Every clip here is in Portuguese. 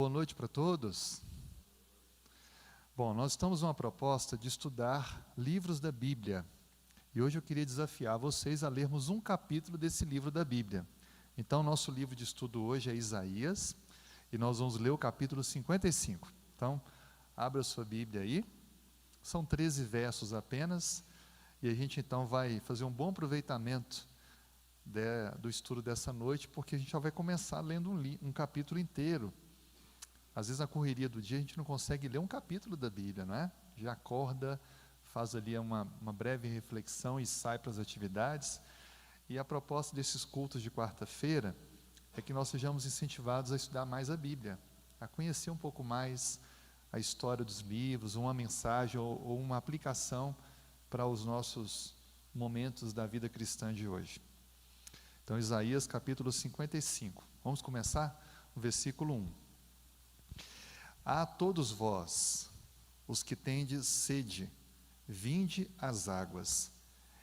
Boa noite para todos. Bom, nós estamos numa proposta de estudar livros da Bíblia. E hoje eu queria desafiar vocês a lermos um capítulo desse livro da Bíblia. Então, nosso livro de estudo hoje é Isaías, e nós vamos ler o capítulo 55. Então, abra sua Bíblia aí. São 13 versos apenas, e a gente então vai fazer um bom aproveitamento do estudo dessa noite, porque a gente já vai começar lendo um capítulo inteiro. Às vezes na correria do dia a gente não consegue ler um capítulo da Bíblia, não é? Já acorda, faz ali uma breve reflexão e sai para as atividades. E a proposta desses cultos de quarta-feira é que nós sejamos incentivados a estudar mais a Bíblia, a conhecer um pouco mais a história dos livros, uma mensagem ou uma aplicação para os nossos momentos da vida cristã de hoje. Então, Isaías capítulo 55. Vamos começar? No versículo 1. A todos vós, os que tendes sede, vinde às águas,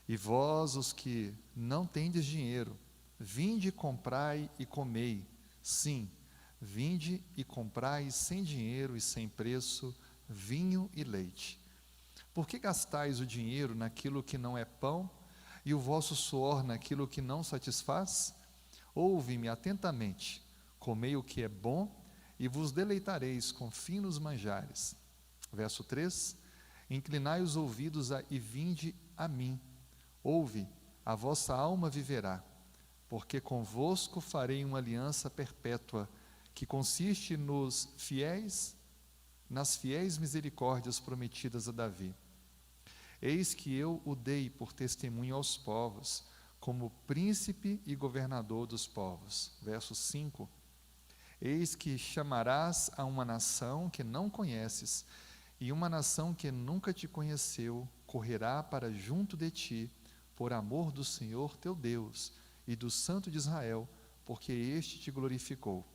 e vós, os que não tendes dinheiro, vinde, comprai e comei. Sim, vinde e comprai sem dinheiro e sem preço, vinho e leite. Por que gastais o dinheiro naquilo que não é pão, e o vosso suor naquilo que não satisfaz? Ouve-me atentamente, comei o que é bom, e vos deleitareis com finos manjares. Verso 3, inclinai os ouvidos e vinde a mim. Ouve, a vossa alma viverá, porque convosco farei uma aliança perpétua, que consiste nas fiéis misericórdias prometidas a Davi. Eis que eu o dei por testemunho aos povos, como príncipe e governador dos povos. Verso 5, eis que chamarás a uma nação que não conheces, e uma nação que nunca te conheceu, correrá para junto de ti, por amor do Senhor teu Deus, e do Santo de Israel, porque este te glorificou.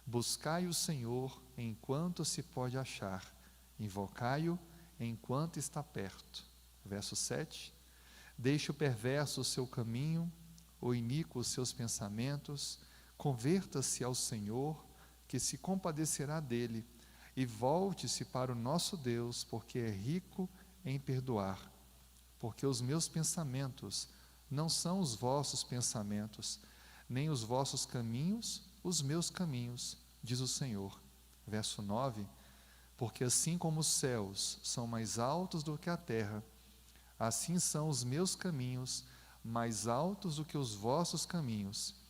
Buscai o Senhor enquanto se pode achar, invocai-o enquanto está perto. Verso 7, deixe o perverso o seu caminho, o iníquo os seus pensamentos, converta-se ao Senhor, que se compadecerá dele, e volte-se para o nosso Deus, porque é rico em perdoar. Porque os meus pensamentos não são os vossos pensamentos, nem os vossos caminhos, os meus caminhos, diz o Senhor. Verso 9, porque assim como os céus são mais altos do que a terra, assim são os meus caminhos mais altos do que os vossos caminhos,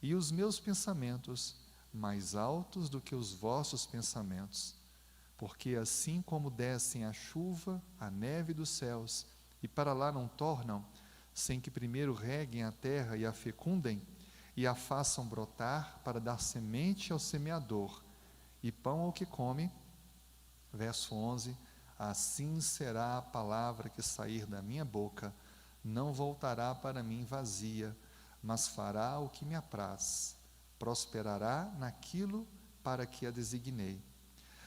e os meus pensamentos mais altos do que os vossos pensamentos. Porque assim como descem a chuva, a neve dos céus, e para lá não tornam, sem que primeiro reguem a terra e a fecundem, e a façam brotar para dar semente ao semeador, e pão ao que come. Verso 11, assim será a palavra que sair da minha boca, não voltará para mim vazia, mas fará o que me apraz, prosperará naquilo para que a designei.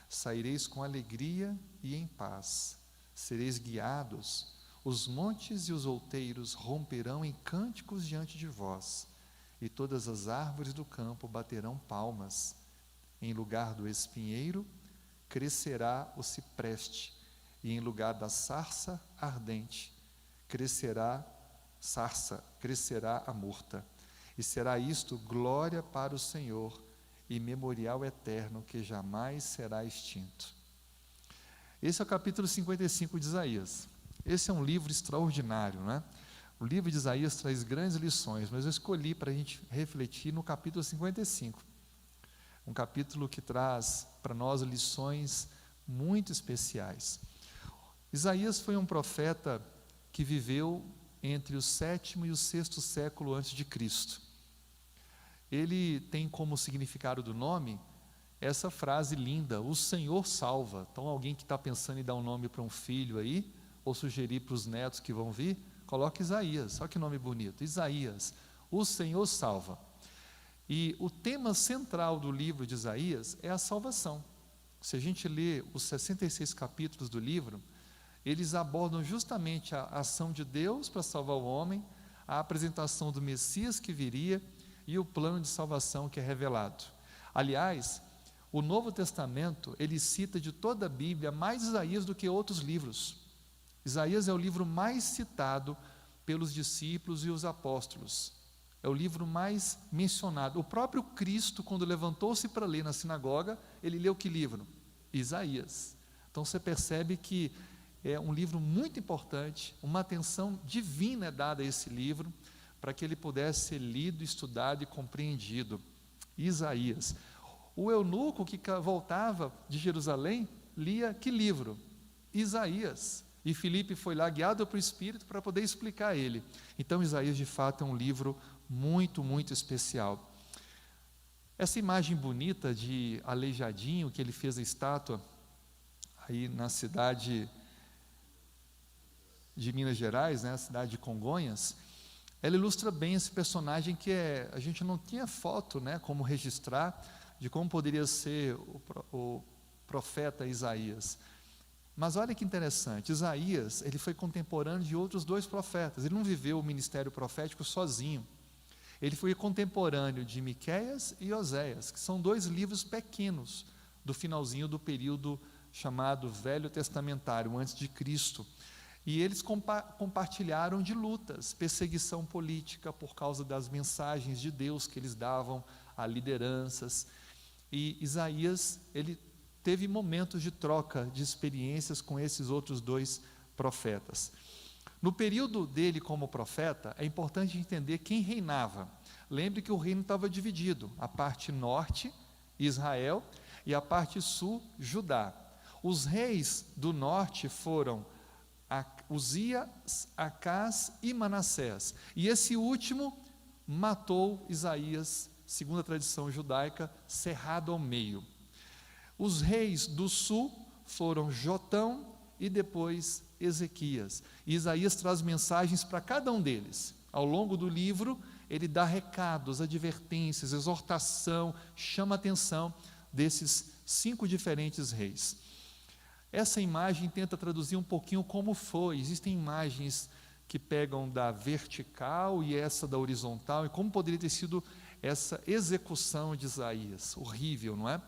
Saireis com alegria e em paz, sereis guiados, os montes e os outeiros romperão em cânticos diante de vós, e todas as árvores do campo baterão palmas. Em lugar do espinheiro crescerá o cipreste, e em lugar da sarça ardente crescerá a murta, e será isto glória para o Senhor, e memorial eterno que jamais será extinto. Esse é o capítulo 55 de Isaías. Esse é um livro extraordinário, né? O livro de Isaías traz grandes lições, mas eu escolhi para a gente refletir no capítulo 55. Um capítulo que traz para nós lições muito especiais. Isaías foi um profeta que viveu entre o 7º e o 6º século antes de Cristo. Ele tem como significado do nome essa frase linda, o Senhor salva. Então alguém que está pensando em dar um nome para um filho aí, ou sugerir para os netos que vão vir, coloque Isaías. Olha que nome bonito, Isaías, o Senhor salva. E o tema central do livro de Isaías é a salvação. Se a gente lê os 66 capítulos do livro, eles abordam justamente a ação de Deus para salvar o homem, a apresentação do Messias que viria e o plano de salvação que é revelado. Aliás, O Novo Testamento, ele cita de toda a Bíblia mais Isaías do que outros livros. Isaías é o livro mais citado pelos discípulos e os apóstolos. É o livro mais mencionado. O próprio Cristo, quando levantou-se para ler na sinagoga, ele leu que livro? Isaías. Então você percebe que é um livro muito importante, uma atenção divina é dada a esse livro, para que ele pudesse ser lido, estudado e compreendido. Isaías. O eunuco que voltava de Jerusalém, lia que livro? Isaías. E Filipe foi lá, guiado pelo Espírito, para poder explicar a ele. Então Isaías, de fato, é um livro muito, muito especial. Essa imagem bonita de Aleijadinho, que ele fez a estátua, aí na cidade de Minas Gerais, né, a cidade de Congonhas, ela ilustra bem esse personagem que a gente não tinha foto, né, como registrar, de como poderia ser o profeta Isaías. Mas olha que interessante, Isaías, ele foi contemporâneo de outros 2 profetas, ele não viveu o ministério profético sozinho. Ele foi contemporâneo de Miqueias e Oséias, que são 2 livros pequenos, do finalzinho do período chamado Velho Testamentário, antes de Cristo. E eles compartilharam de lutas, perseguição política por causa das mensagens de Deus que eles davam a lideranças. E Isaías, ele teve momentos de troca de experiências com esses outros 2 profetas. No período dele como profeta, é importante entender quem reinava. Lembre que o reino estava dividido, a parte norte, Israel, e a parte sul, Judá. Os reis do norte foram Uzias, Acás e Manassés. E esse último matou Isaías, segundo a tradição judaica, cerrado ao meio. Os reis do sul foram Jotão e depois Ezequias. E Isaías traz mensagens para cada um deles. Ao longo do livro, ele dá recados, advertências, exortação, chama a atenção desses 5 diferentes reis. Essa imagem tenta traduzir um pouquinho como foi. Existem imagens que pegam da vertical e essa da horizontal, e como poderia ter sido essa execução de Isaías. Horrível, não é?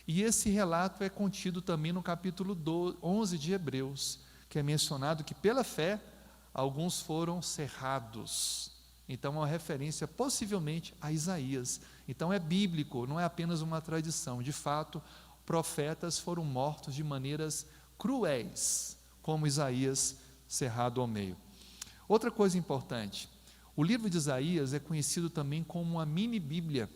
E esse relato é contido também no capítulo 11 de Hebreus, que é mencionado que pela fé, alguns foram cerrados. Então é uma referência possivelmente a Isaías. Então é bíblico, não é apenas uma tradição. De fato, profetas foram mortos de maneiras cruéis, como Isaías cerrado ao meio. Outra coisa importante, o livro de Isaías é conhecido também como uma mini-bíblia.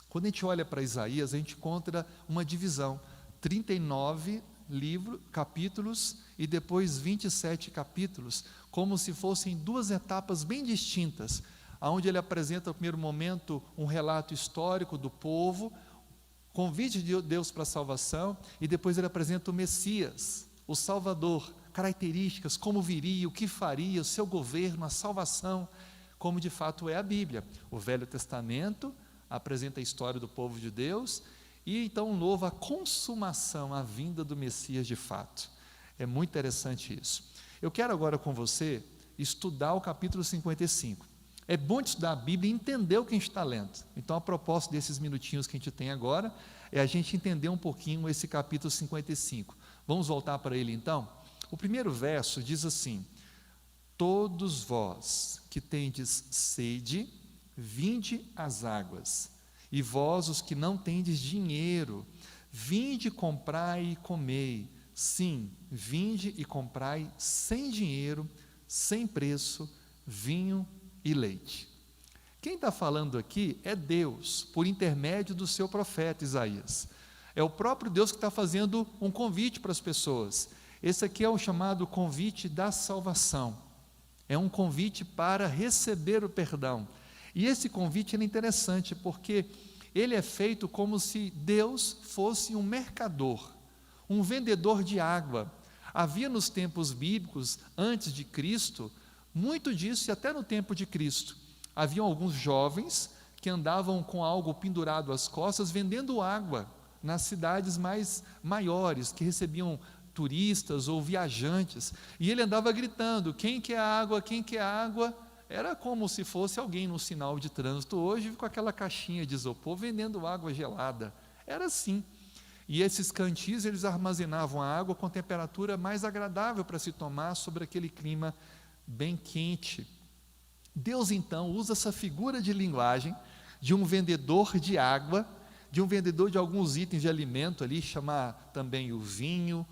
Quando a gente olha para Isaías, a gente encontra uma divisão, 39 capítulos e depois 27 capítulos, como se fossem 2 etapas bem distintas, onde ele apresenta no primeiro momento um relato histórico do povo, convite de Deus para a salvação, e depois ele apresenta o Messias, o Salvador, características, como viria, o que faria, o seu governo, a salvação, como de fato é a Bíblia. O Velho Testamento apresenta a história do povo de Deus, e então o Novo, a consumação, a vinda do Messias de fato. É muito interessante isso. Eu quero agora com você estudar o capítulo 55. É bom estudar a Bíblia e entender o que a gente está lendo. Então, a propósito desses minutinhos que a gente tem agora, é a gente entender um pouquinho esse capítulo 55. Vamos voltar para ele então? O primeiro verso diz assim: todos vós que tendes sede, vinde às águas, e vós os que não tendes dinheiro, vinde comprai e comei. Sim, vinde e comprai sem dinheiro, sem preço, vinho e leite. Quem está falando aqui é Deus, por intermédio do seu profeta Isaías. É o próprio Deus que está fazendo um convite para as pessoas. Esse aqui é o chamado convite da salvação. É um convite para receber o perdão. E esse convite é interessante, porque ele é feito como se Deus fosse um mercador, um vendedor de água. Havia nos tempos bíblicos, antes de Cristo, muito disso, e até no tempo de Cristo. Haviam alguns jovens que andavam com algo pendurado às costas, vendendo água nas cidades mais maiores, que recebiam turistas ou viajantes, e ele andava gritando: quem quer água, quem quer água? Era como se fosse alguém no sinal de trânsito hoje, com aquela caixinha de isopor, vendendo água gelada. Era assim. E esses cantis, eles armazenavam a água com temperatura mais agradável para se tomar sobre aquele clima bem quente. Deus, então, usa essa figura de linguagem de um vendedor de água, de um vendedor de alguns itens de alimento ali, chamar também o vinho,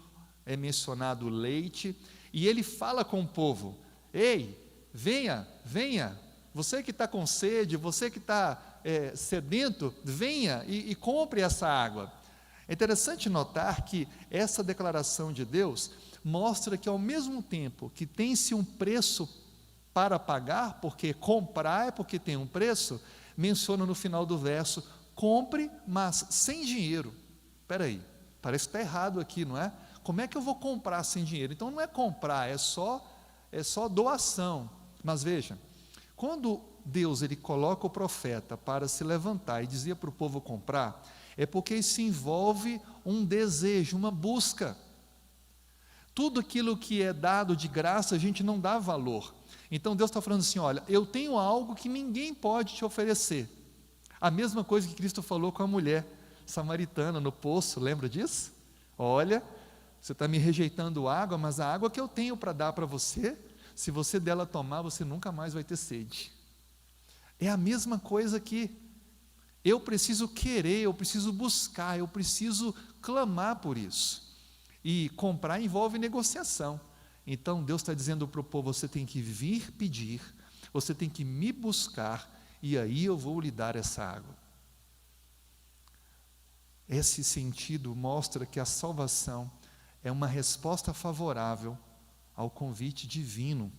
é mencionado o leite, e ele fala com o povo: ei, venha, venha, você que está com sede, você que está sedento, venha e compre essa água. É interessante notar que essa declaração de Deus mostra que, ao mesmo tempo que tem-se um preço para pagar, porque comprar é porque tem um preço, menciona no final do verso: compre, mas sem dinheiro. Espera aí, parece que está errado aqui, não é? Como é que eu vou comprar sem dinheiro? Então não é comprar, é só doação. Mas veja, quando Deus ele coloca o profeta para se levantar e dizia para o povo comprar, é porque isso envolve um desejo, uma busca. Tudo aquilo que é dado de graça, a gente não dá valor. Então Deus está falando assim: olha, eu tenho algo que ninguém pode te oferecer. A mesma coisa que Cristo falou com a mulher samaritana no poço, lembra disso? Olha, você está me rejeitando água, mas a água que eu tenho para dar para você, se você dela tomar, você nunca mais vai ter sede. É a mesma coisa que eu preciso querer, eu preciso buscar, eu preciso clamar por isso. E comprar envolve negociação. Então Deus está dizendo para o povo: você tem que vir pedir, você tem que me buscar, e aí eu vou lhe dar essa água. Esse sentido mostra que a salvação é uma resposta favorável ao convite divino.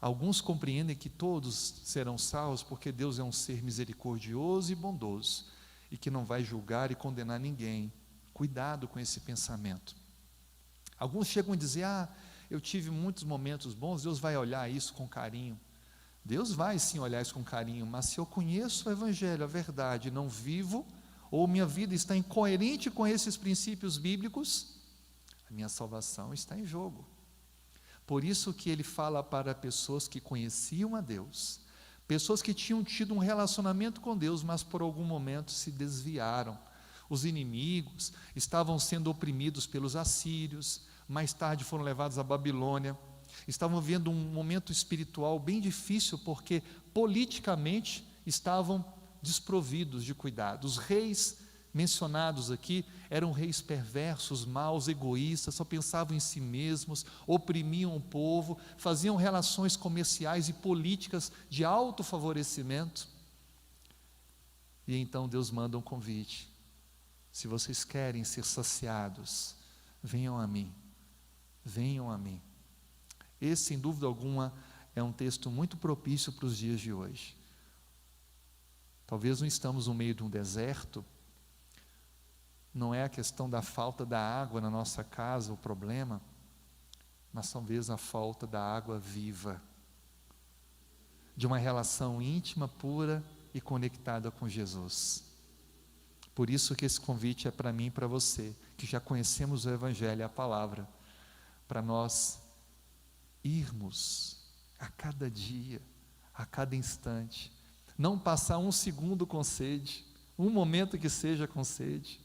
Alguns compreendem que todos serão salvos porque Deus é um ser misericordioso e bondoso, e que não vai julgar e condenar ninguém. Cuidado com esse pensamento. Alguns chegam a dizer: eu tive muitos momentos bons, Deus vai olhar isso com carinho. Deus vai sim olhar isso com carinho, mas se eu conheço o Evangelho, a verdade, não vivo, ou minha vida está incoerente com esses princípios bíblicos, a minha salvação está em jogo. Por isso que ele fala para pessoas que conheciam a Deus, pessoas que tinham tido um relacionamento com Deus, mas por algum momento se desviaram. Os inimigos estavam sendo oprimidos pelos assírios, mais tarde foram levados à Babilônia, estavam vivendo um momento espiritual bem difícil, porque politicamente estavam desprovidos de cuidado. Os reis mencionados aqui eram reis perversos, maus, egoístas, só pensavam em si mesmos, oprimiam o povo, faziam relações comerciais e políticas de autofavorecimento. E então Deus manda um convite: se vocês querem ser saciados, venham a mim, venham a mim. Esse, sem dúvida alguma, é um texto muito propício para os dias de hoje. Talvez não estamos no meio de um deserto, não é a questão da falta da água na nossa casa o problema, mas talvez a falta da água viva, de uma relação íntima, pura e conectada com Jesus. Por isso que esse convite é para mim e para você, que já conhecemos o Evangelho e a palavra, para nós irmos a cada dia, a cada instante, não passar um segundo com sede, um momento que seja com sede.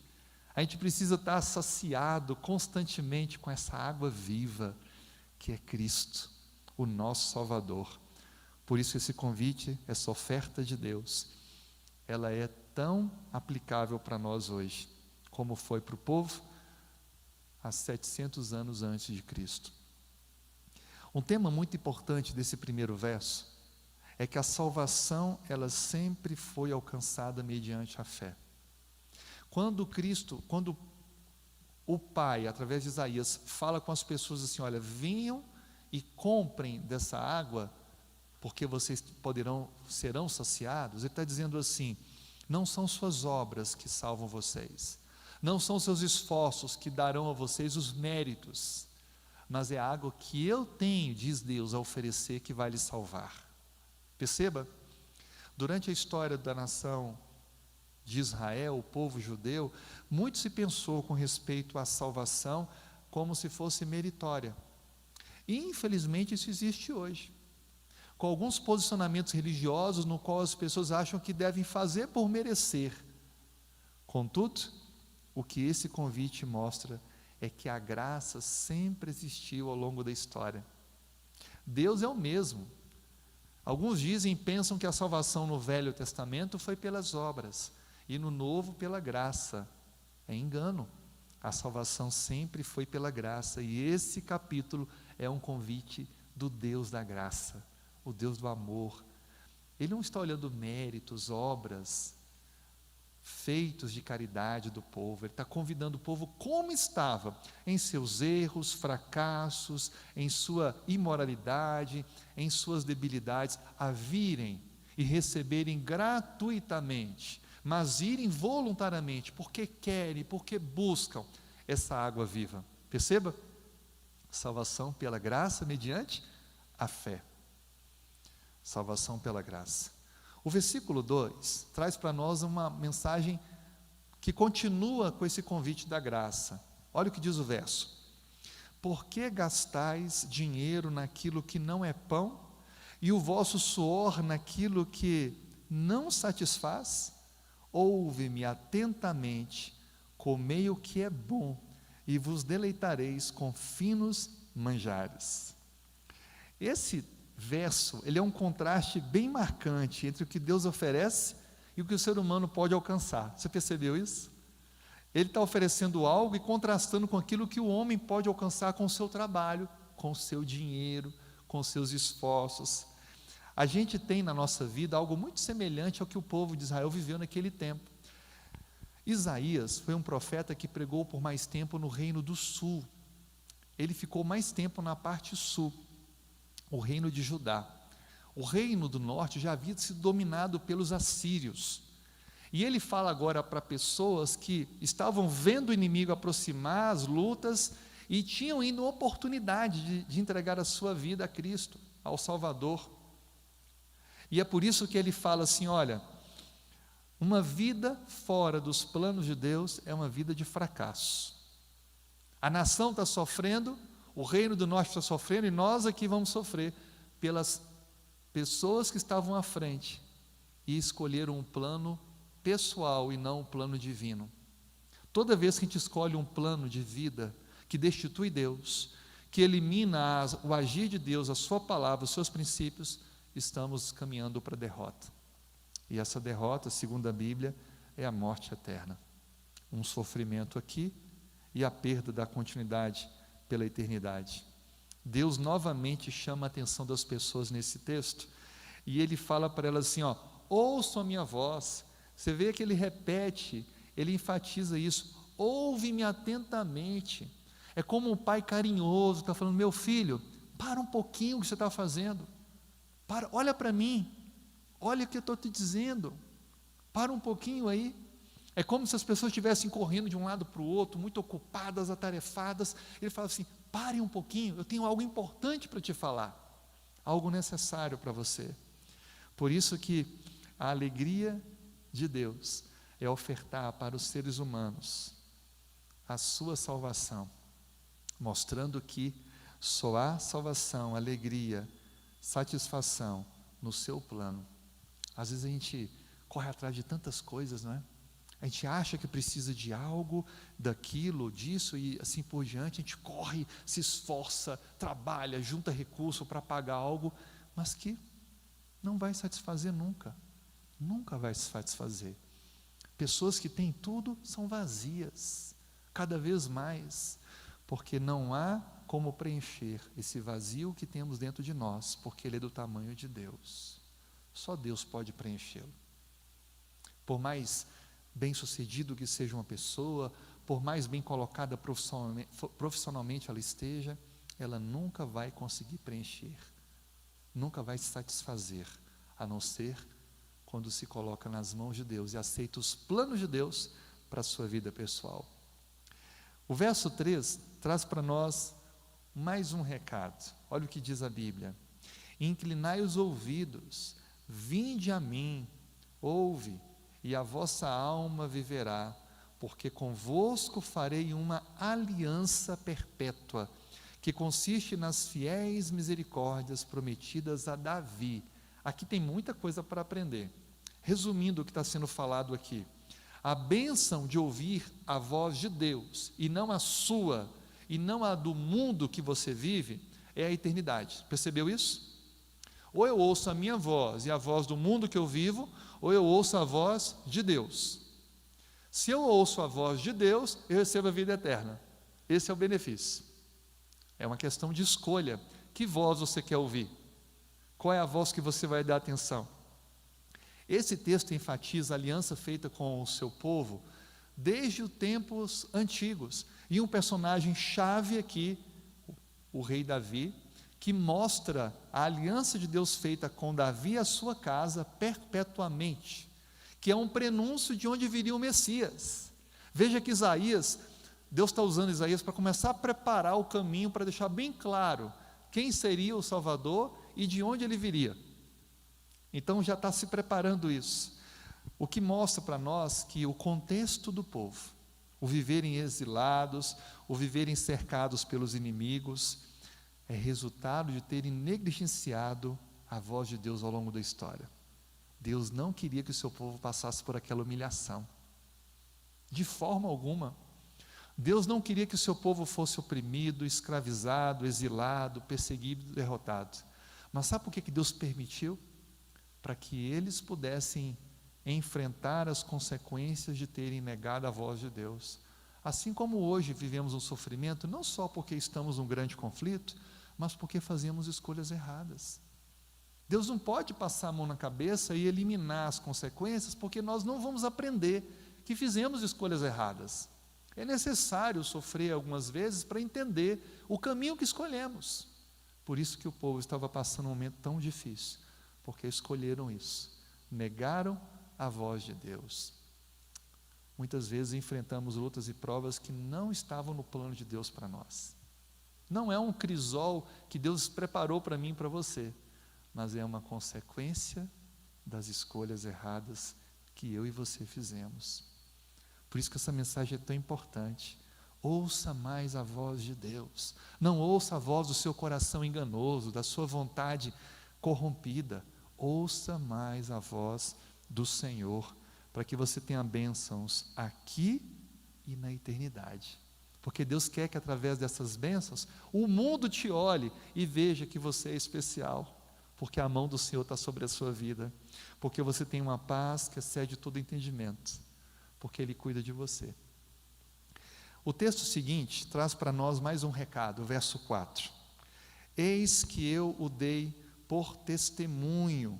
A gente precisa estar saciado constantemente com essa água viva, que é Cristo, o nosso Salvador. Por isso esse convite, essa oferta de Deus, ela é tão aplicável para nós hoje, como foi para o povo há 700 anos antes de Cristo. Um tema muito importante desse primeiro verso é que a salvação, ela sempre foi alcançada mediante a fé. Quando o Pai, através de Isaías, fala com as pessoas assim: olha, venham e comprem dessa água, porque vocês serão saciados, ele está dizendo assim: não são suas obras que salvam vocês, não são seus esforços que darão a vocês os méritos, mas é a água que eu tenho, diz Deus, a oferecer, que vai lhe salvar. Perceba, durante a história da nação de Israel, o povo judeu, muito se pensou com respeito à salvação como se fosse meritória. E infelizmente isso existe hoje, com alguns posicionamentos religiosos no qual as pessoas acham que devem fazer por merecer. Contudo, o que esse convite mostra é que a graça sempre existiu ao longo da história. Deus é o mesmo. Alguns dizem, pensam que a salvação no Velho Testamento foi pelas obras, e no Novo pela graça. É engano. A salvação sempre foi pela graça, e esse capítulo é um convite do Deus da graça, o Deus do amor. Ele não está olhando méritos, obras, feitos de caridade do povo. Ele está convidando o povo como estava, em seus erros, fracassos, em sua imoralidade, em suas debilidades, a virem e receberem gratuitamente, mas irem voluntariamente, porque querem, porque buscam essa água viva. Perceba? Salvação pela graça mediante a fé. Salvação pela graça. O versículo 2 traz para nós uma mensagem que continua com esse convite da graça. Olha o que diz o verso: por que gastais dinheiro naquilo que não é pão, e o vosso suor naquilo que não satisfaz? Ouve-me atentamente, comei o que é bom, e vos deleitareis com finos manjares. Esse verso, ele é um contraste bem marcante entre o que Deus oferece e o que o ser humano pode alcançar. Você percebeu isso? Ele está oferecendo algo e contrastando com aquilo que o homem pode alcançar com o seu trabalho, com o seu dinheiro, com os seus esforços. A gente tem na nossa vida algo muito semelhante ao que o povo de Israel viveu naquele tempo. Isaías foi um profeta que pregou por mais tempo no reino do sul. Ele ficou mais tempo na parte sul, o reino de Judá. O reino do norte já havia sido dominado pelos assírios. E ele fala agora para pessoas que estavam vendo o inimigo aproximar, as lutas, e tinham ainda oportunidade de entregar a sua vida a Cristo, ao Salvador. E é por isso que ele fala assim: olha, uma vida fora dos planos de Deus é uma vida de fracasso. A nação está sofrendo, o reino do norte está sofrendo, e nós aqui vamos sofrer pelas pessoas que estavam à frente e escolheram um plano pessoal e não um plano divino. Toda vez que a gente escolhe um plano de vida que destitui Deus, que elimina o agir de Deus, a sua palavra, os seus princípios, estamos caminhando para a derrota. E essa derrota, segundo a Bíblia, é a morte eterna. Um sofrimento aqui e a perda da continuidade pela eternidade. Deus novamente chama a atenção das pessoas nesse texto, e Ele fala para elas assim, ó: ouçam a minha voz. Você vê que Ele repete, Ele enfatiza isso: ouve-me atentamente. É como um pai carinhoso, está falando: meu filho, para um pouquinho o que você está fazendo, olha para mim, olha o que eu estou te dizendo, para um pouquinho aí. É como se as pessoas estivessem correndo de um lado para o outro, muito ocupadas, atarefadas. Ele fala assim: pare um pouquinho, eu tenho algo importante para te falar, algo necessário para você. Por isso que a alegria de Deus é ofertar para os seres humanos a sua salvação, mostrando que só há salvação, alegria, satisfação no seu plano. Às vezes a gente corre atrás de tantas coisas, não é? A gente acha que precisa de algo, daquilo, disso e assim por diante. A gente corre, se esforça, trabalha, junta recurso para pagar algo, mas que não vai satisfazer nunca. Nunca vai se satisfazer. Pessoas que têm tudo são vazias, cada vez mais, porque não há como preencher esse vazio que temos dentro de nós, porque ele é do tamanho de Deus. Só Deus pode preenchê-lo. Por mais bem-sucedido que seja uma pessoa, por mais bem colocada profissionalmente ela esteja, ela nunca vai conseguir preencher, nunca vai se satisfazer, a não ser quando se coloca nas mãos de Deus e aceita os planos de Deus para a sua vida pessoal. O verso 3 traz para nós mais um recado. Olha o que diz a Bíblia: inclinai os ouvidos, vinde a mim, ouve, e a vossa alma viverá, porque convosco farei uma aliança perpétua, que consiste nas fiéis misericórdias prometidas a Davi. Aqui tem muita coisa para aprender. Resumindo o que está sendo falado aqui: A bênção de ouvir a voz de Deus, e não a sua, e não a do mundo que você vive, é a eternidade. Percebeu isso? Ou eu ouço a minha voz e a voz do mundo que eu vivo, ou eu ouço a voz de Deus. Se eu ouço a voz de Deus, eu recebo a vida eterna. Esse é o benefício. É uma questão de escolha. Que voz você quer ouvir? Qual é a voz que você vai dar atenção? Esse texto enfatiza a aliança feita com o seu povo desde os tempos antigos. E um personagem chave aqui, o rei Davi, que mostra a aliança de Deus feita com Davi e a sua casa perpetuamente, que é um prenúncio de onde viria o Messias. Veja que Isaías, Deus está usando Isaías para começar a preparar o caminho, para deixar bem claro quem seria o Salvador e de onde ele viria. Então já está se preparando isso, o que mostra para nós que o contexto do povo, o viverem exilados, o viverem cercados pelos inimigos, é resultado de terem negligenciado a voz de Deus ao longo da história. Deus não queria que o seu povo passasse por aquela humilhação, de forma alguma. Deus não queria que o seu povo fosse oprimido, escravizado, exilado, perseguido, derrotado. Mas sabe por que Deus permitiu? Para que eles pudessem enfrentar as consequências de terem negado a voz de Deus. Assim como hoje vivemos um sofrimento, não só porque estamos num grande conflito, mas porque fazemos escolhas erradas. Deus não pode passar a mão na cabeça e eliminar as consequências, porque nós não vamos aprender que fizemos escolhas erradas. É necessário sofrer algumas vezes para entender o caminho que escolhemos. Por isso que o povo estava passando um momento tão difícil, porque escolheram isso, negaram a voz de Deus. Muitas vezes enfrentamos lutas e provas que não estavam no plano de Deus para nós. Não é um crisol que Deus preparou para mim e para você, mas é uma consequência das escolhas erradas que eu e você fizemos. Por isso que essa mensagem é tão importante. Ouça mais a voz de Deus. Não ouça a voz do seu coração enganoso, da sua vontade corrompida. Ouça mais a voz do Senhor, para que você tenha bênçãos aqui e na eternidade. Porque Deus quer que através dessas bênçãos, o mundo te olhe e veja que você é especial, porque a mão do Senhor está sobre a sua vida, porque você tem uma paz que excede todo entendimento, porque Ele cuida de você. O texto seguinte traz para nós mais um recado, verso 4. Eis que eu o dei por testemunho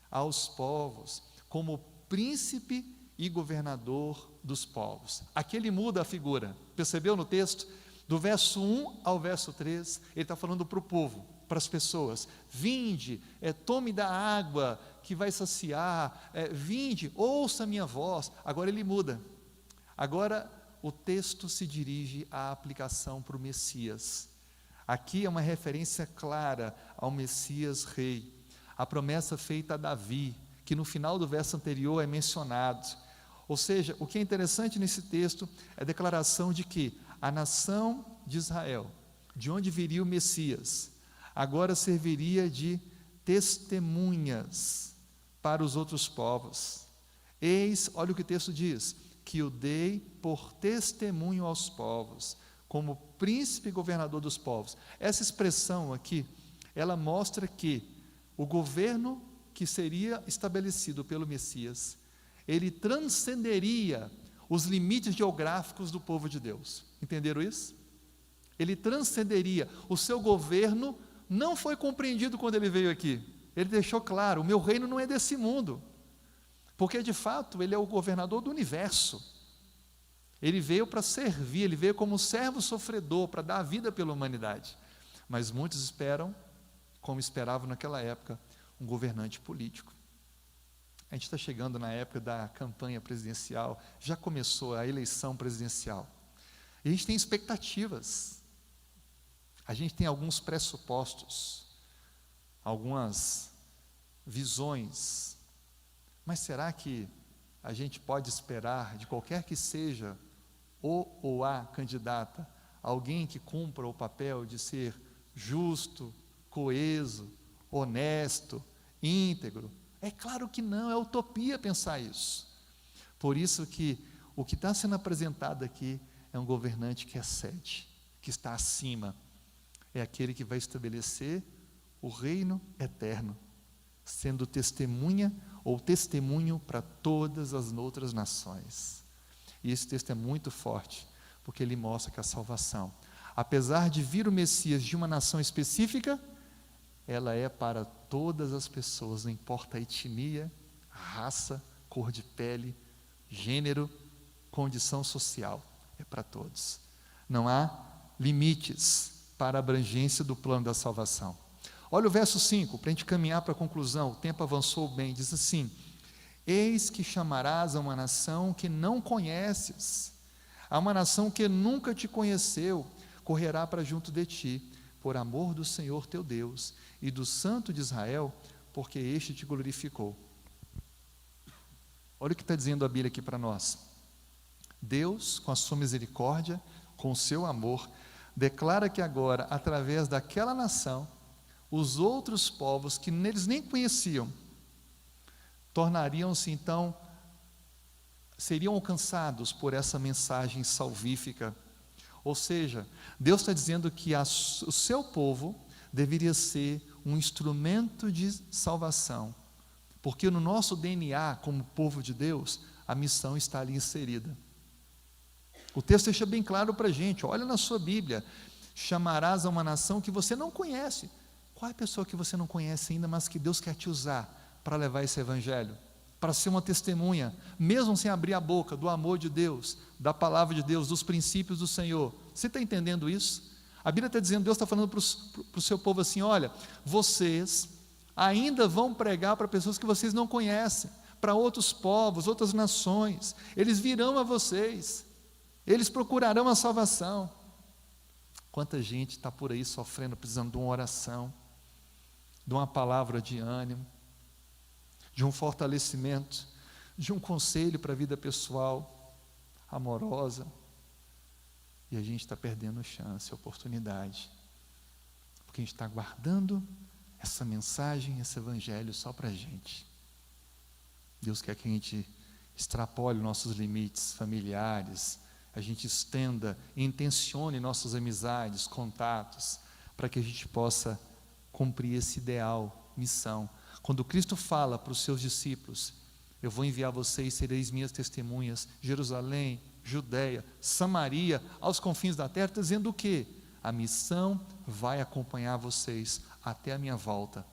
aos povos, como príncipe e governador dos povos. Aqui ele muda a figura, percebeu no texto? Do verso 1 ao verso 3, ele está falando para o povo, para as pessoas: vinde, tome da água que vai saciar, vinde, ouça a minha voz. Agora ele muda, agora o texto se dirige à aplicação para o Messias. Aqui é uma referência clara ao Messias rei, a promessa feita a Davi, que no final do verso anterior é mencionado. Ou seja, o que é interessante nesse texto é a declaração de que a nação de Israel, de onde viria o Messias, agora serviria de testemunhas para os outros povos. Eis, olha o que o texto diz, que o dei por testemunho aos povos, como príncipe e governador dos povos. Essa expressão aqui, ela mostra que o governo que seria estabelecido pelo Messias, ele transcenderia os limites geográficos do povo de Deus. Entenderam isso? Ele transcenderia. O seu governo não foi compreendido quando ele veio aqui. Ele deixou claro: o meu reino não é desse mundo, porque de fato ele é o governador do universo. Ele veio para servir, ele veio como um servo sofredor, para dar a vida pela humanidade. Mas muitos esperam, como esperavam naquela época, um governante político. A gente está chegando na época da campanha presidencial, já começou a eleição presidencial, e a gente tem expectativas, a gente tem alguns pressupostos, algumas visões, mas será que a gente pode esperar de qualquer que seja o ou a candidata, alguém que cumpra o papel de ser justo, coeso, honesto, íntegro? É claro que não, é utopia pensar isso. Por isso que o que está sendo apresentado aqui é um governante que excede, que está acima. É aquele que vai estabelecer o reino eterno, sendo testemunha ou testemunho para todas as outras nações. E esse texto é muito forte, porque ele mostra que a salvação, apesar de vir o Messias de uma nação específica, ela é para todas as pessoas, não importa a etnia, raça, cor de pele, gênero, condição social, é para todos. Não há limites para a abrangência do plano da salvação. Olha o verso 5, para a gente caminhar para a conclusão, o tempo avançou bem, diz assim: eis que chamarás a uma nação que não conheces, a uma nação que nunca te conheceu, correrá para junto de ti, por amor do Senhor teu Deus e do Santo de Israel, porque este te glorificou. Olha o que está dizendo a Bíblia aqui para nós. Deus, com a sua misericórdia, com o seu amor, declara que agora, através daquela nação, os outros povos que eles nem conheciam, tornariam-se então, seriam alcançados por essa mensagem salvífica. Ou seja, Deus está dizendo que o seu povo deveria ser um instrumento de salvação, porque no nosso DNA, como povo de Deus, a missão está ali inserida. O texto deixa bem claro para a gente, olha na sua Bíblia: chamarás a uma nação que você não conhece. Qual é a pessoa que você não conhece ainda, mas que Deus quer te usar para levar esse evangelho, para ser uma testemunha, mesmo sem abrir a boca, do amor de Deus, da palavra de Deus, dos princípios do Senhor? Você está entendendo isso? A Bíblia está dizendo, Deus está falando para o seu povo assim: olha, vocês ainda vão pregar para pessoas que vocês não conhecem, para outros povos, outras nações. Eles virão a vocês, eles procurarão a salvação. Quanta gente está por aí sofrendo, precisando de uma oração, de uma palavra de ânimo, de um fortalecimento, de um conselho para a vida pessoal, amorosa, e a gente está perdendo chance, oportunidade, porque a gente está guardando essa mensagem, esse evangelho só para a gente. Deus quer que a gente extrapole nossos limites familiares, a gente estenda e intencione nossas amizades, contatos, para que a gente possa cumprir esse ideal, missão. Quando Cristo fala para os seus discípulos: eu vou enviar vocês, sereis minhas testemunhas, Jerusalém, Judeia, Samaria, aos confins da terra, está dizendo o quê? A missão vai acompanhar vocês até a minha volta.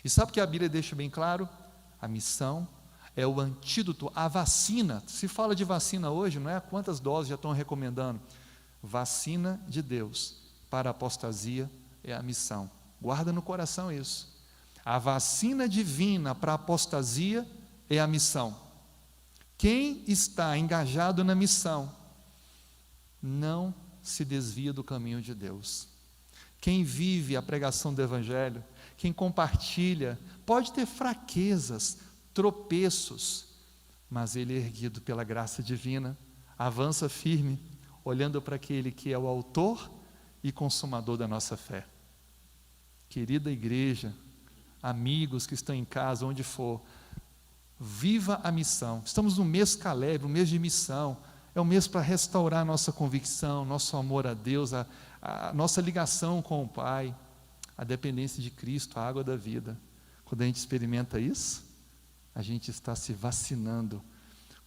E sabe o que a Bíblia deixa bem claro? A missão é o antídoto, a vacina. Se fala de vacina hoje, não é? Quantas doses já estão recomendando? Vacina de Deus para a apostasia é a missão. Guarda no coração isso. A vacina divina para a apostasia é a missão. Quem está engajado na missão não se desvia do caminho de Deus. Quem vive a pregação do Evangelho, quem compartilha, pode ter fraquezas, tropeços, mas ele é erguido pela graça divina, avança firme, olhando para aquele que é o autor e consumador da nossa fé. Querida igreja, amigos que estão em casa, onde for, viva a missão. Estamos no mês Caleb, um mês de missão. É um mês para restaurar nossa convicção, nosso amor a Deus, a nossa ligação com o Pai, a dependência de Cristo, a água da vida. Quando a gente experimenta isso, a gente está se vacinando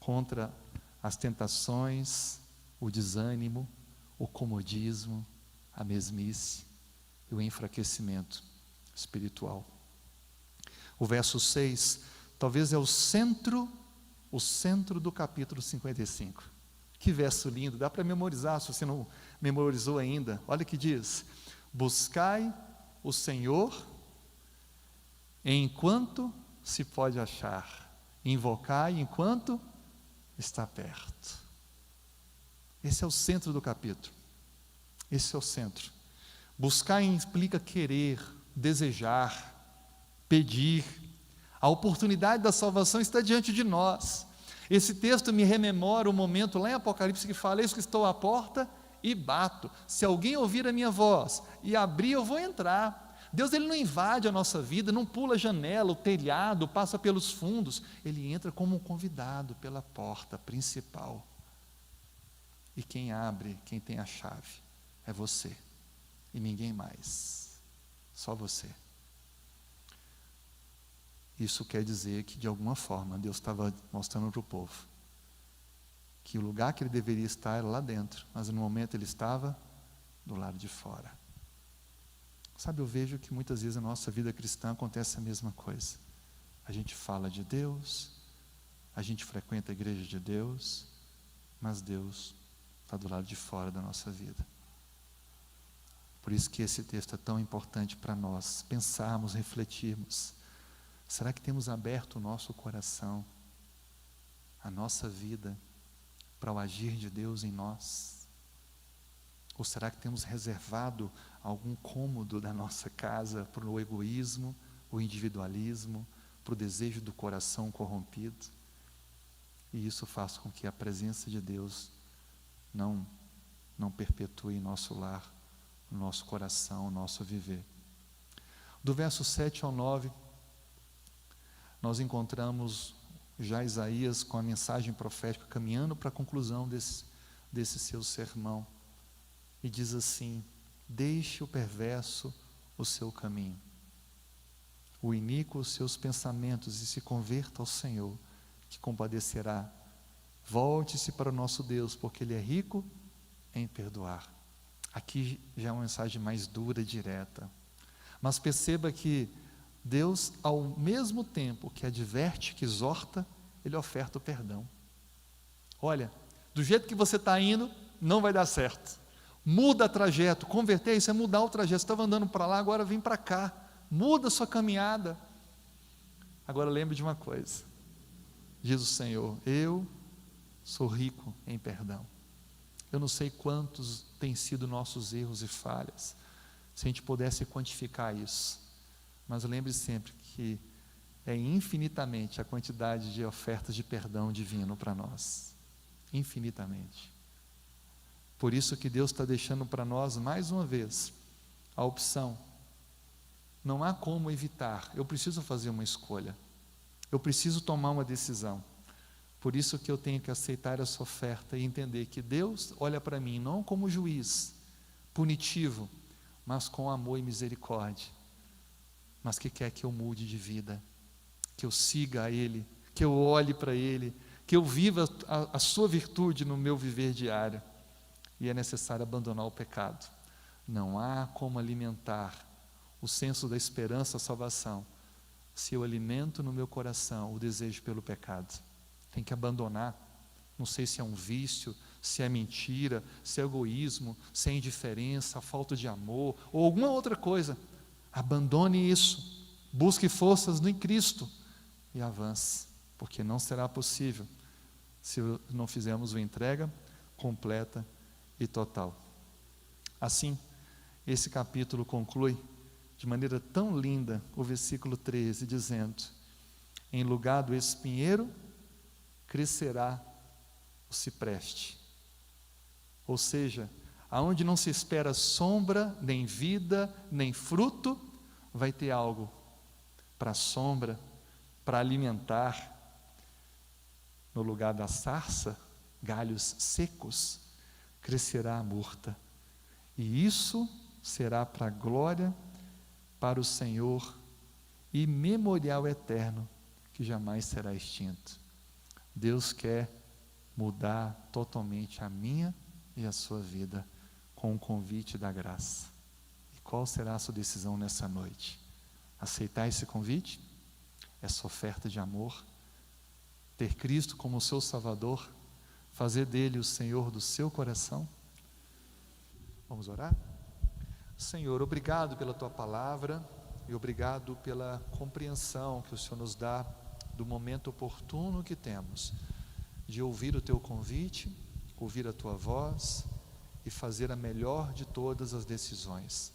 contra as tentações, o desânimo, o comodismo, a mesmice e o enfraquecimento espiritual. O verso 6, talvez é o centro do capítulo 55. Que verso lindo, dá para memorizar se você não memorizou ainda. Olha o que diz: buscai o Senhor enquanto se pode achar, invocai enquanto está perto. Esse é o centro do capítulo. Esse é o centro. Buscar implica querer, desejar, pedir. A oportunidade da salvação está diante de nós. Esse texto me rememora o momento lá em Apocalipse que fala: eis que estou à porta e bato. Se alguém ouvir a minha voz e abrir, eu vou entrar. Deus, ele não invade a nossa vida, não pula a janela, o telhado, passa pelos fundos. Ele entra como um convidado pela porta principal. E quem abre, quem tem a chave, é você. E ninguém mais. Só você. Isso quer dizer que, de alguma forma, Deus estava mostrando para o povo que o lugar que ele deveria estar era lá dentro, mas no momento ele estava do lado de fora. Sabe, eu vejo que muitas vezes na nossa vida cristã acontece a mesma coisa. A gente fala de Deus, a gente frequenta a igreja de Deus, mas Deus está do lado de fora da nossa vida. Por isso que esse texto é tão importante para nós pensarmos, refletirmos. Será que temos aberto o nosso coração, a nossa vida, para o agir de Deus em nós? Ou será que temos reservado algum cômodo da nossa casa para o egoísmo, o individualismo, para o desejo do coração corrompido? E isso faz com que a presença de Deus não perpetue em nosso lar, no nosso coração, no nosso viver. Do verso 7 ao 9, nós encontramos já Isaías com a mensagem profética, caminhando para a conclusão desse seu sermão. E diz assim: deixe o perverso o seu caminho, o iníquo os seus pensamentos, e se converta ao Senhor, que compadecerá. Volte-se para o nosso Deus, porque Ele é rico em perdoar. Aqui já é uma mensagem mais dura e direta. Mas perceba que Deus, ao mesmo tempo que adverte, que exorta, Ele oferta o perdão. Olha, do jeito que você está indo, não vai dar certo. Muda o trajeto. Converter isso é mudar o trajeto. Você estava andando para lá, agora vem para cá. Muda a sua caminhada. Agora lembre de uma coisa. Diz o Senhor: eu sou rico em perdão. Eu não sei quantos têm sido nossos erros e falhas, se a gente pudesse quantificar isso. Mas lembre sempre que é infinitamente a quantidade de ofertas de perdão divino para nós. Infinitamente. Por isso que Deus está deixando para nós, mais uma vez, a opção. Não há como evitar. Eu preciso fazer uma escolha. Eu preciso tomar uma decisão. Por isso que eu tenho que aceitar essa oferta e entender que Deus olha para mim não como juiz punitivo, mas com amor e misericórdia, mas que quer que eu mude de vida, que eu siga a Ele, que eu olhe para Ele, que eu viva a sua virtude no meu viver diário. E é necessário abandonar o pecado. Não há como alimentar o senso da esperança, a salvação, se eu alimento no meu coração o desejo pelo pecado. Tem que abandonar. Não sei se é um vício, se é mentira, se é egoísmo, se é indiferença, falta de amor, ou alguma outra coisa. Abandone isso. Busque forças em Cristo e avance, porque não será possível se não fizermos uma entrega completa e total. Assim, esse capítulo conclui de maneira tão linda o versículo 13, dizendo: em lugar do espinheiro crescerá o cipreste. Ou seja, aonde não se espera sombra, nem vida, nem fruto, vai ter algo para sombra, para alimentar. No lugar da sarça, galhos secos, crescerá a murta. E isso será para a glória, para o Senhor, e memorial eterno, que jamais será extinto. Deus quer mudar totalmente a minha e a sua vida com o convite da graça. E qual será a sua decisão nessa noite? Aceitar esse convite? Essa oferta de amor? Ter Cristo como seu Salvador? Fazer dele o Senhor do seu coração? Vamos orar? Senhor, obrigado pela tua palavra e obrigado pela compreensão que o Senhor nos dá do momento oportuno que temos de ouvir o teu convite, ouvir a tua voz e fazer a melhor de todas as decisões.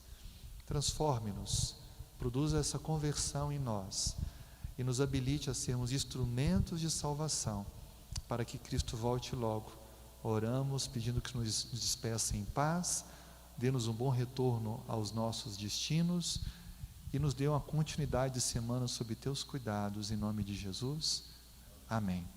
Transforme-nos, produza essa conversão em nós e nos habilite a sermos instrumentos de salvação para que Cristo volte logo. Oramos pedindo que nos despeça em paz, dê-nos um bom retorno aos nossos destinos e nos dê uma continuidade de semana sob teus cuidados, em nome de Jesus. Amém.